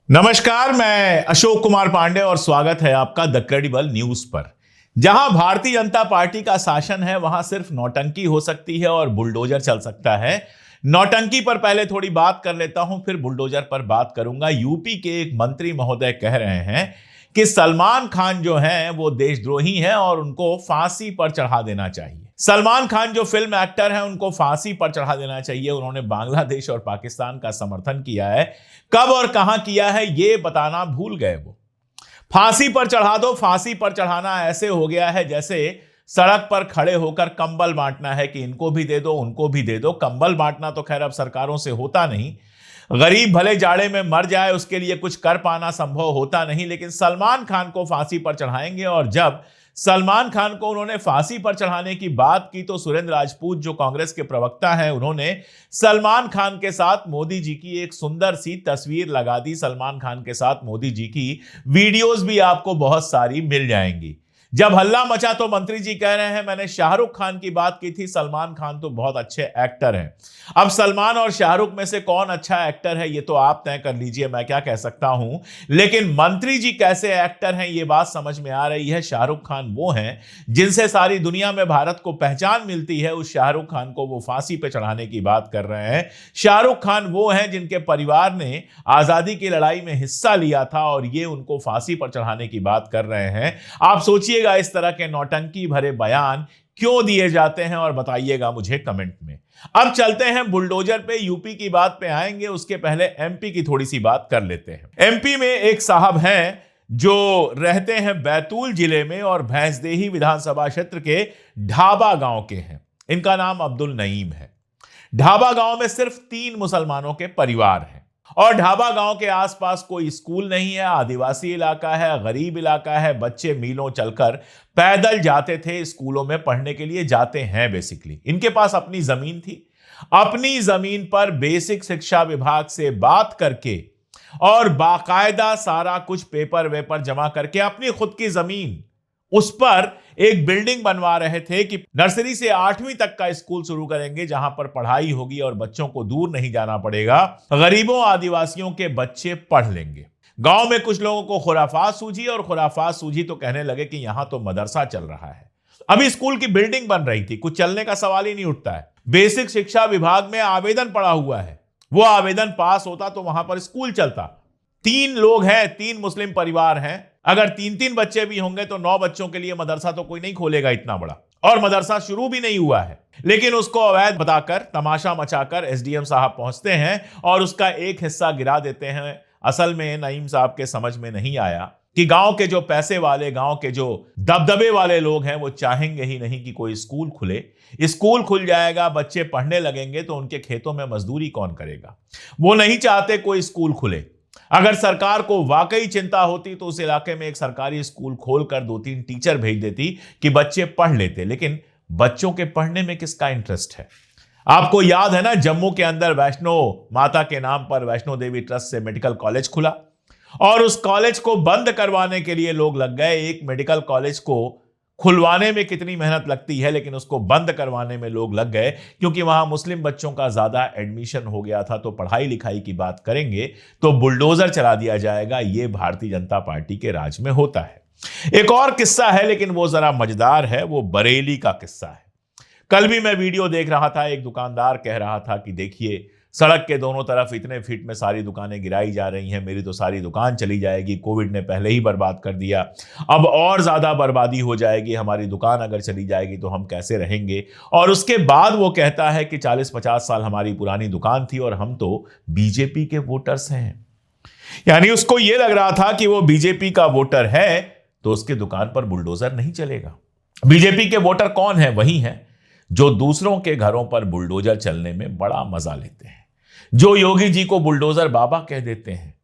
नमस्कार, मैं अशोक कुमार पांडे और स्वागत है आपका द क्रेडिबल न्यूज पर। जहां भारतीय जनता पार्टी का शासन है वहां सिर्फ नौटंकी हो सकती है और बुलडोजर चल सकता है। नौटंकी पर पहले थोड़ी बात कर लेता हूं, फिर बुलडोजर पर बात करूंगा। यूपी के एक मंत्री महोदय कह रहे हैं कि सलमान खान जो हैं वो देशद्रोही हैं और उनको फांसी पर चढ़ा देना चाहिए। सलमान खान जो फिल्म एक्टर हैं उनको फांसी पर चढ़ा देना चाहिए। उन्होंने बांग्लादेश और पाकिस्तान का समर्थन किया है, कब और कहां किया है ये बताना भूल गए वो। फांसी पर चढ़ा दो। फांसी पर चढ़ाना ऐसे हो गया है जैसे सड़क पर खड़े होकर कंबल बांटना है कि इनको भी दे दो उनको भी दे दो। कंबल बांटना तो खैर अब सरकारों से होता नहीं। गरीब भले जाड़े में मर जाए उसके लिए कुछ कर पाना संभव होता नहीं, लेकिन सलमान खान को फांसी पर चढ़ाएंगे। और जब सलमान खान को उन्होंने फांसी पर चढ़ाने की बात की तो सुरेंद्र राजपूत जो कांग्रेस के प्रवक्ता हैं उन्होंने सलमान खान के साथ मोदी जी की एक सुंदर सी तस्वीर लगा दी। सलमान खान के साथ मोदी जी की वीडियोस भी आपको बहुत सारी मिल जाएंगी। जब हल्ला मचा तो मंत्री जी कह रहे हैं मैंने शाहरुख खान की बात की थी, सलमान खान तो बहुत अच्छे एक्टर हैं। अब सलमान और शाहरुख में से कौन अच्छा एक्टर है ये तो आप तय कर लीजिए, मैं क्या कह सकता हूं। लेकिन मंत्री जी कैसे एक्टर हैं ये बात समझ में आ रही है। शाहरुख खान वो हैं जिनसे सारी दुनिया में भारत को पहचान मिलती है, उस शाहरुख खान को वो फांसी पे चढ़ाने की बात कर रहे हैं। शाहरुख खान वो हैं जिनके परिवार ने आजादी की लड़ाई में हिस्सा लिया था और ये उनको फांसी पर चढ़ाने की बात कर रहे हैं। आप सोचिए इस तरह के नौटंकी भरे बयान क्यों दिए जाते हैं और बताइएगा मुझे कमेंट में। अब चलते हैं बुलडोजर पे, यूपी की बात पे आएंगे, उसके पहले एमपी की थोड़ी सी बात कर लेते हैं। एमपी में एक साहब हैं जो रहते हैं बैतूल जिले में और भैंसदेही विधानसभा क्षेत्र के ढाबा गांव के हैं। इनका नाम अब्दुल नईम है। ढाबा गांव में सिर्फ 3 मुसलमानों के परिवार हैं और ढाबा गांव के आसपास कोई स्कूल नहीं है। आदिवासी इलाका है, गरीब इलाका है। बच्चे मीलों चलकर पैदल जाते थे स्कूलों में पढ़ने के लिए, जाते हैं बेसिकली। इनके पास अपनी जमीन थी। अपनी जमीन पर बेसिक शिक्षा विभाग से बात करके और बाकायदा सारा कुछ पेपर वेपर जमा करके अपनी खुद की जमीन उस पर एक बिल्डिंग बनवा रहे थे कि नर्सरी से 8वीं तक का स्कूल शुरू करेंगे जहां पर पढ़ाई होगी और बच्चों को दूर नहीं जाना पड़ेगा। गरीबों आदिवासियों के बच्चे पढ़ लेंगे। गांव में कुछ लोगों को खुराफात सूझी और खुराफात सूझी तो कहने लगे कि यहां तो मदरसा चल रहा है। अभी स्कूल की बिल्डिंग बन रही थी, कुछ चलने का सवाल ही नहीं उठता है। बेसिक शिक्षा विभाग में आवेदन पड़ा हुआ है, वो आवेदन पास होता तो वहां पर स्कूल चलता। 3 लोग हैं, 3 मुस्लिम परिवार हैं। अगर 3-3 बच्चे भी होंगे तो 9 बच्चों के लिए मदरसा तो कोई नहीं खोलेगा इतना बड़ा, और मदरसा शुरू भी नहीं हुआ है। लेकिन उसको अवैध बताकर तमाशा मचाकर एसडीएम साहब पहुंचते हैं और उसका एक हिस्सा गिरा देते हैं। असल में नईम साहब के समझ में नहीं आया कि गांव के जो पैसे वाले, गांव के जो दबदबे वाले लोग हैं वो चाहेंगे ही नहीं कि कोई स्कूल खुले। स्कूल खुल जाएगा, बच्चे पढ़ने लगेंगे तो उनके खेतों में मजदूरी कौन करेगा। वो नहीं चाहते कोई स्कूल खुले। अगर सरकार को वाकई चिंता होती तो उस इलाके में एक सरकारी स्कूल खोलकर 2-3 टीचर भेज देती कि बच्चे पढ़ लेते। लेकिन बच्चों के पढ़ने में किसका इंटरेस्ट है। आपको याद है ना, जम्मू के अंदर वैष्णो माता के नाम पर वैष्णो देवी ट्रस्ट से मेडिकल कॉलेज खुला और उस कॉलेज को बंद करवाने के लिए लोग लग गए। एक मेडिकल कॉलेज को खुलवाने में कितनी मेहनत लगती है, लेकिन उसको बंद करवाने में लोग लग गए क्योंकि वहां मुस्लिम बच्चों का ज्यादा एडमिशन हो गया था। तो पढ़ाई लिखाई की बात करेंगे तो बुलडोजर चला दिया जाएगा। यह भारतीय जनता पार्टी के राज में होता है। एक और किस्सा है लेकिन वो जरा मजेदार है, वो बरेली का किस्सा है। कल भी मैं वीडियो देख रहा था, एक दुकानदार कह रहा था कि देखिए सड़क के दोनों तरफ इतने फीट में सारी दुकानें गिराई जा रही हैं, मेरी तो सारी दुकान चली जाएगी। कोविड ने पहले ही बर्बाद कर दिया, अब और ज्यादा बर्बादी हो जाएगी। हमारी दुकान अगर चली जाएगी तो हम कैसे रहेंगे। और उसके बाद वो कहता है कि 40-50 साल हमारी पुरानी दुकान थी और हम तो बीजेपी के वोटर्स हैं। यानी उसको ये लग रहा था कि वो बीजेपी का वोटर है तो उसके दुकान पर बुलडोजर नहीं चलेगा। बीजेपी के वोटर कौन है? वही है जो दूसरों के घरों पर बुलडोजर चलने में बड़ा मजा लेते हैं, जो योगी जी को बुलडोजर बाबा कह देते हैं।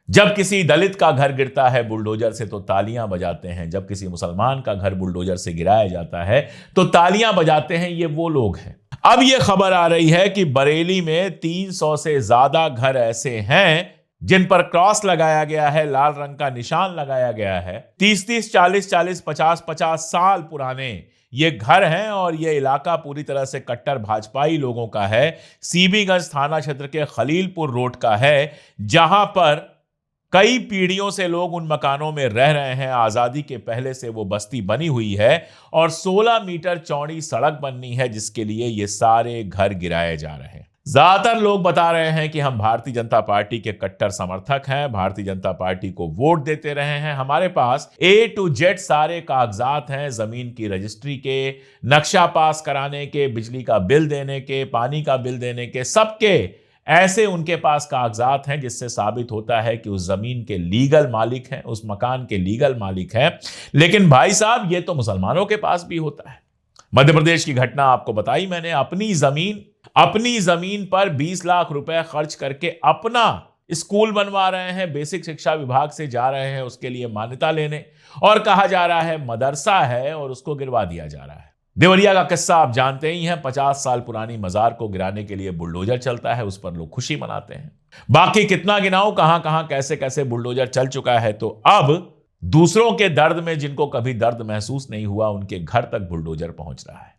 जब किसी दलित का घर गिरता है बुलडोजर से तो तालियां बजाते हैं, जब किसी मुसलमान का घर बुलडोजर से गिराया जाता है तो तालियां बजाते हैं। ये वो लोग हैं। अब ये खबर आ रही है कि बरेली में 300 से ज्यादा घर ऐसे हैं जिन पर क्रॉस लगाया गया है, लाल रंग का निशान लगाया गया है। 30-30, 40-40, 50-50 साल पुराने ये घर हैं और ये इलाका पूरी तरह से कट्टर भाजपाई लोगों का है। सीबीगंज थाना क्षेत्र के खलीलपुर रोड का है, जहां पर कई पीढ़ियों से लोग उन मकानों में रह रहे हैं। आजादी के पहले से वो बस्ती बनी हुई है और 16 मीटर चौड़ी सड़क बननी है, जिसके लिए ये सारे घर गिराए जा रहे हैं। ज्यादातर लोग बता रहे हैं कि हम भारतीय जनता पार्टी के कट्टर समर्थक हैं, भारतीय जनता पार्टी को वोट देते रहे हैं, हमारे पास A to Z सारे कागजात हैं, जमीन की रजिस्ट्री के, नक्शा पास कराने के, बिजली का बिल देने के, पानी का बिल देने के, सबके ऐसे उनके पास कागजात हैं जिससे साबित होता है कि उस जमीन के लीगल मालिक हैं, उस मकान के लीगल मालिक हैं। लेकिन भाई साहब, ये तो मुसलमानों के पास भी होता है। मध्य प्रदेश की घटना आपको बताई मैंने। अपनी जमीन पर 20 लाख रुपए खर्च करके अपना स्कूल बनवा रहे हैं, बेसिक शिक्षा विभाग से जा रहे हैं उसके लिए मान्यता लेने, और कहा जा रहा है मदरसा है और उसको गिरवा दिया जा रहा है। देवरिया का किस्सा आप जानते ही हैं। 50 साल पुरानी मजार को गिराने के लिए बुलडोजर चलता है, उस पर लोग खुशी मनाते हैं। बाकी कितना गिनाऊं, कहां कहां कैसे कैसे बुलडोजर चल चुका है। तो अब दूसरों के दर्द में जिनको कभी दर्द महसूस नहीं हुआ, उनके घर तक बुलडोजर पहुंच रहा है।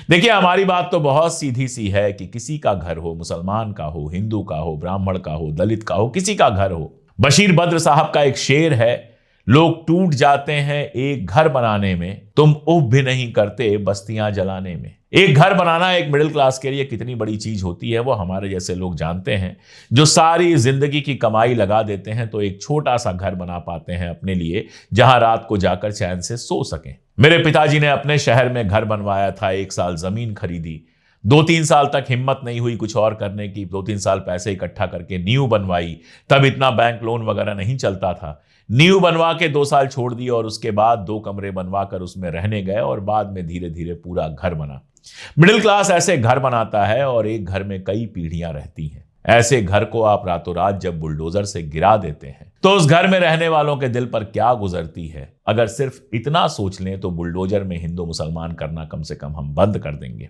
देखिए, हमारी बात तो बहुत सीधी सी है कि किसी का घर हो, मुसलमान का हो, हिंदू का हो, ब्राह्मण का हो, दलित का हो, किसी का घर हो। बशीर बद्र साहब का एक शेर है, लोग टूट जाते हैं एक घर बनाने में, तुम उफ भी नहीं करते बस्तियां जलाने में। एक घर बनाना एक मिडिल क्लास के लिए कितनी बड़ी चीज होती है वो हमारे जैसे लोग जानते हैं, जो सारी जिंदगी की कमाई लगा देते हैं तो एक छोटा सा घर बना पाते हैं अपने लिए, जहां रात को जाकर चैन से सो सकें। मेरे पिताजी ने अपने शहर में घर बनवाया था, 1 साल जमीन खरीदी, 2-3 साल तक हिम्मत नहीं हुई कुछ और करने की, 2-3 साल पैसे इकट्ठा करके नींव बनवाई। तब इतना बैंक लोन वगैरह नहीं चलता था। नींव बनवा के 2 साल छोड़ दिए और उसके बाद 2 कमरे बनवा कर उसमें रहने गए और बाद में धीरे धीरे पूरा घर बना। मिडिल क्लास ऐसे घर बनाता है और एक घर में कई पीढ़ियां रहती हैं। ऐसे घर को आप रातों रात जब बुलडोजर से गिरा देते हैं तो उस घर में रहने वालों के दिल पर क्या गुजरती है। अगर सिर्फ इतना सोच लें तो बुलडोजर में हिंदू मुसलमान करना कम से कम हम बंद कर देंगे,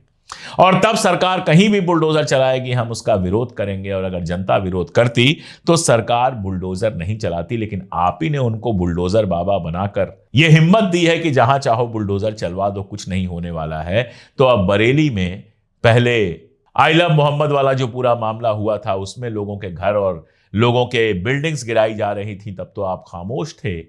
और तब सरकार कहीं भी बुलडोजर चलाएगी हम उसका विरोध करेंगे। और अगर जनता विरोध करती तो सरकार बुलडोजर नहीं चलाती। लेकिन आप ही ने उनको बुलडोजर बाबा बनाकर यह हिम्मत दी है कि जहां चाहो बुलडोजर चलवा दो, कुछ नहीं होने वाला है। तो अब बरेली में पहले आई लव मोहम्मद वाला जो पूरा मामला हुआ था, उसमें लोगों के घर और लोगों के बिल्डिंग्स गिराई जा रही थी, तब तो आप खामोश थे।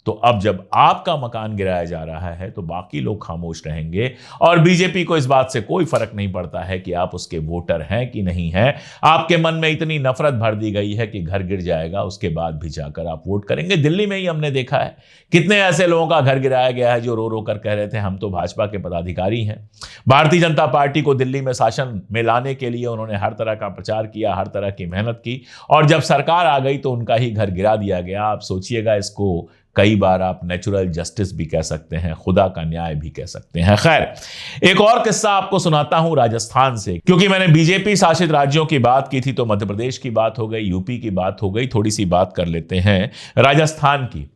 तो अब जब आपका मकान गिराया जा रहा है तो बाकी लोग खामोश रहेंगे, और बीजेपी को इस बात से कोई फर्क नहीं पड़ता है कि आप उसके वोटर हैं कि नहीं हैं। आपके मन में इतनी नफरत भर दी गई है कि घर गिर जाएगा उसके बाद भी जाकर आप वोट करेंगे। दिल्ली में ही हमने देखा है कितने ऐसे लोगों का घर गिराया गया है जो रो रो कर कह रहे थे हम तो भाजपा के पदाधिकारी हैं। भारतीय जनता पार्टी को दिल्ली में शासन में लाने के लिए उन्होंने हर तरह का प्रचार किया, हर तरह की मेहनत की, और जब सरकार आ गई तो उनका ही घर गिरा दिया गया। आप सोचिएगा, इसको कई बार आप नेचुरल जस्टिस भी कह सकते हैं, खुदा का न्याय भी कह सकते हैं। खैर, एक और किस्सा आपको सुनाता हूं राजस्थान से, क्योंकि मैंने बीजेपी शासित राज्यों की बात की थी तो मध्य प्रदेश की बात हो गई, यूपी की बात हो गई, थोड़ी सी बात कर लेते हैं राजस्थान की।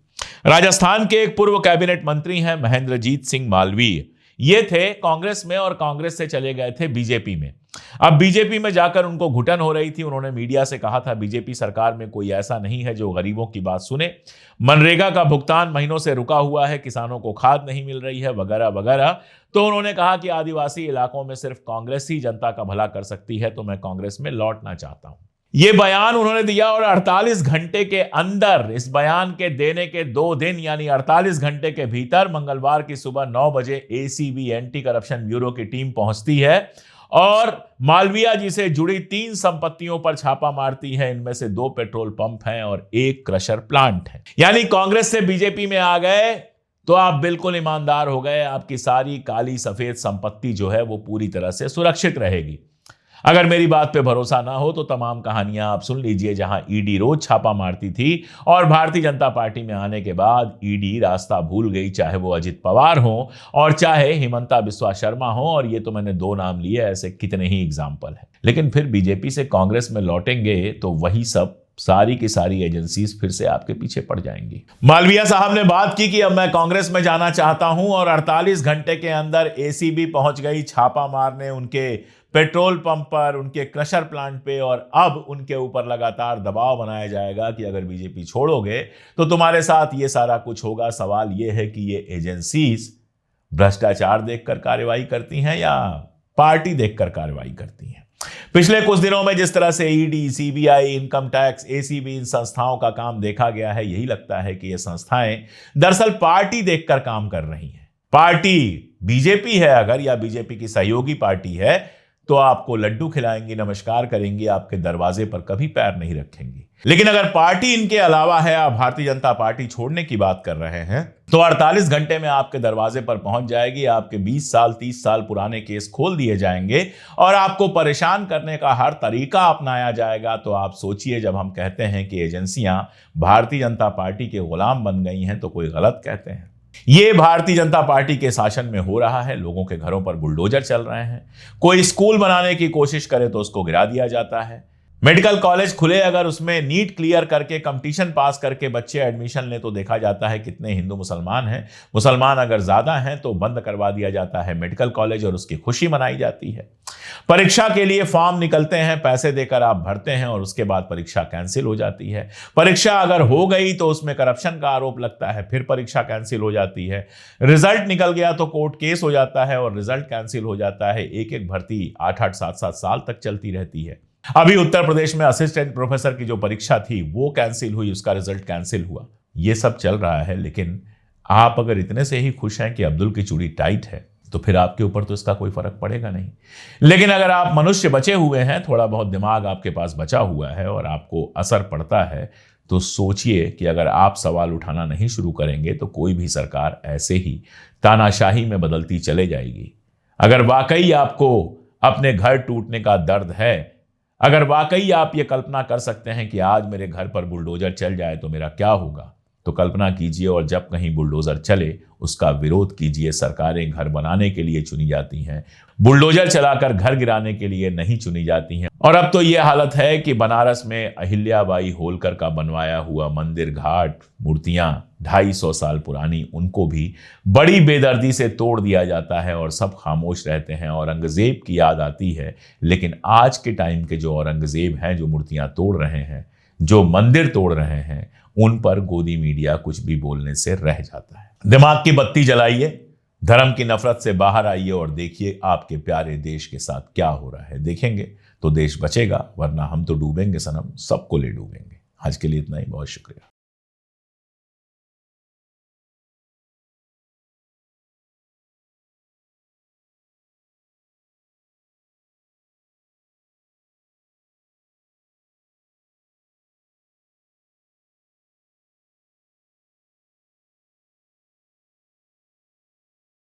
राजस्थान के एक पूर्व कैबिनेट मंत्री हैं महेंद्रजीत सिंह मालवीय। ये थे कांग्रेस में और कांग्रेस से चले गए थे बीजेपी में। अब बीजेपी में जाकर उनको घुटन हो रही थी। उन्होंने मीडिया से कहा था बीजेपी सरकार में कोई ऐसा नहीं है जो गरीबों की बात सुने, मनरेगा का भुगतान महीनों से रुका हुआ है, किसानों को खाद नहीं मिल रही है, वगैरह वगैरह। तो उन्होंने कहा कि आदिवासी इलाकों में सिर्फ कांग्रेस ही जनता का भला कर सकती है, तो मैं कांग्रेस में लौटना चाहता हूं। ये बयान उन्होंने दिया और 48 घंटे के अंदर, इस बयान के देने के 2 दिन यानी 48 घंटे के भीतर मंगलवार की सुबह 9 बजे एसीबी एंटी करप्शन ब्यूरो की टीम पहुंचती है और मालवीय जी से जुड़ी 3 संपत्तियों पर छापा मारती है। इनमें से 2 पेट्रोल पंप हैं और 1 क्रशर प्लांट है। यानी कांग्रेस से बीजेपी में आ गए तो आप बिल्कुल ईमानदार हो गए, आपकी सारी काली सफेद संपत्ति जो है वो पूरी तरह से सुरक्षित रहेगी। अगर मेरी बात पे भरोसा ना हो तो तमाम कहानियां आप सुन लीजिए, जहां ईडी रोज छापा मारती थी और भारतीय जनता पार्टी में आने के बाद ईडी रास्ता भूल गई, चाहे वो अजित पवार हो और चाहे हिमंता बिस्वा शर्मा हो। और ये तो मैंने 2 नाम लिए, ऐसे कितने ही एग्जाम्पल हैं। लेकिन फिर बीजेपी से कांग्रेस में लौटेंगे तो वही सब सारी की सारी एजेंसीज फिर से आपके पीछे पड़ जाएंगी। मालवीय साहब ने बात की कि अब मैं कांग्रेस में जाना चाहता हूं और 48 घंटे के अंदर एसीबी पहुंच गई छापा मारने उनके पेट्रोल पंप पर, उनके क्रशर प्लांट पे, और अब उनके ऊपर लगातार दबाव बनाया जाएगा कि अगर बीजेपी छोड़ोगे तो तुम्हारे साथ ये सारा कुछ होगा। सवाल ये है कि ये एजेंसीज भ्रष्टाचार देखकर कार्रवाई करती हैं या पार्टी देखकर कार्रवाई करती हैं। पिछले कुछ दिनों में जिस तरह से ED, CBI, income tax, ACB, इन संस्थाओं का काम देखा गया है, यही लगता है कि ये संस्थाएं दरअसल पार्टी देखकर काम कर रही हैं। पार्टी बीजेपी है अगर, या बीजेपी की सहयोगी पार्टी है, तो आपको लड्डू खिलाएंगी, नमस्कार करेंगी, आपके दरवाजे पर कभी पैर नहीं रखेंगी। लेकिन अगर पार्टी इनके अलावा है, आप भारतीय जनता पार्टी छोड़ने की बात कर रहे हैं, तो 48 घंटे में आपके दरवाजे पर पहुंच जाएगी, आपके 20 साल 30 साल पुराने केस खोल दिए जाएंगे और आपको परेशान करने का हर तरीका अपनाया जाएगा। तो आप सोचिए, जब हम कहते हैं कि एजेंसियां भारतीय जनता पार्टी के गुलाम बन गई हैं, तो कोई गलत कहते हैं। ये भारतीय जनता पार्टी के शासन में हो रहा है। लोगों के घरों पर बुलडोजर चल रहे हैं। कोई स्कूल बनाने की कोशिश करे तो उसको गिरा दिया जाता है। मेडिकल कॉलेज खुले, अगर उसमें नीट क्लियर करके कंपटीशन पास करके बच्चे एडमिशन ले तो देखा जाता है कितने हिंदू मुसलमान हैं। मुसलमान अगर ज्यादा हैं तो बंद करवा दिया जाता है मेडिकल कॉलेज और उसकी खुशी मनाई जाती है। परीक्षा के लिए फॉर्म निकलते हैं, पैसे देकर आप भरते हैं और उसके बाद परीक्षा कैंसिल हो जाती है। परीक्षा अगर हो गई तो उसमें करप्शन का आरोप लगता है, फिर परीक्षा कैंसिल हो जाती है। रिजल्ट निकल गया तो कोर्ट केस हो जाता है और रिजल्ट कैंसिल हो जाता है। एक एक भर्ती 8-8 7-7 साल तक चलती रहती है। अभी उत्तर प्रदेश में असिस्टेंट प्रोफेसर की जो परीक्षा थी वो कैंसिल हुई, उसका रिजल्ट कैंसिल हुआ। ये सब चल रहा है। लेकिन आप अगर इतने से ही खुश हैं कि अब्दुल की चूड़ी टाइट है, तो फिर आपके ऊपर तो इसका कोई फर्क पड़ेगा नहीं। लेकिन अगर आप मनुष्य बचे हुए हैं, थोड़ा बहुत दिमाग आपके पास बचा हुआ है और आपको असर पड़ता है, तो सोचिए कि अगर आप सवाल उठाना नहीं शुरू करेंगे तो कोई भी सरकार ऐसे ही तानाशाही में बदलती चले जाएगी। अगर वाकई आपको अपने घर टूटने का दर्द है, अगर वाकई आप ये कल्पना कर सकते हैं कि आज मेरे घर पर बुलडोजर चल जाए तो मेरा क्या होगा, तो कल्पना कीजिए और जब कहीं बुलडोजर चले उसका विरोध कीजिए। सरकारें घर बनाने के लिए चुनी जाती हैं, बुलडोजर चलाकर घर गिराने के लिए नहीं चुनी जाती हैं। और अब तो ये हालत है कि बनारस में अहिल्याबाई होलकर का बनवाया हुआ मंदिर, घाट, मूर्तियां 250 साल पुरानी, उनको भी बड़ी बेदर्दी से तोड़ दिया जाता है और सब खामोश रहते हैं। औरंगजेब की याद आती है, लेकिन आज के टाइम के जो औरंगजेब हैं, जो मूर्तियां तोड़ रहे हैं, जो मंदिर तोड़ रहे हैं, उन पर गोदी मीडिया कुछ भी बोलने से रह जाता है। दिमाग की बत्ती जलाइए, धर्म की नफरत से बाहर आइए और देखिए आपके प्यारे देश के साथ क्या हो रहा है। देखेंगे तो देश बचेगा, वरना हम तो डूबेंगे सनम, सबको ले डूबेंगे। आज के लिए इतना ही, बहुत शुक्रिया।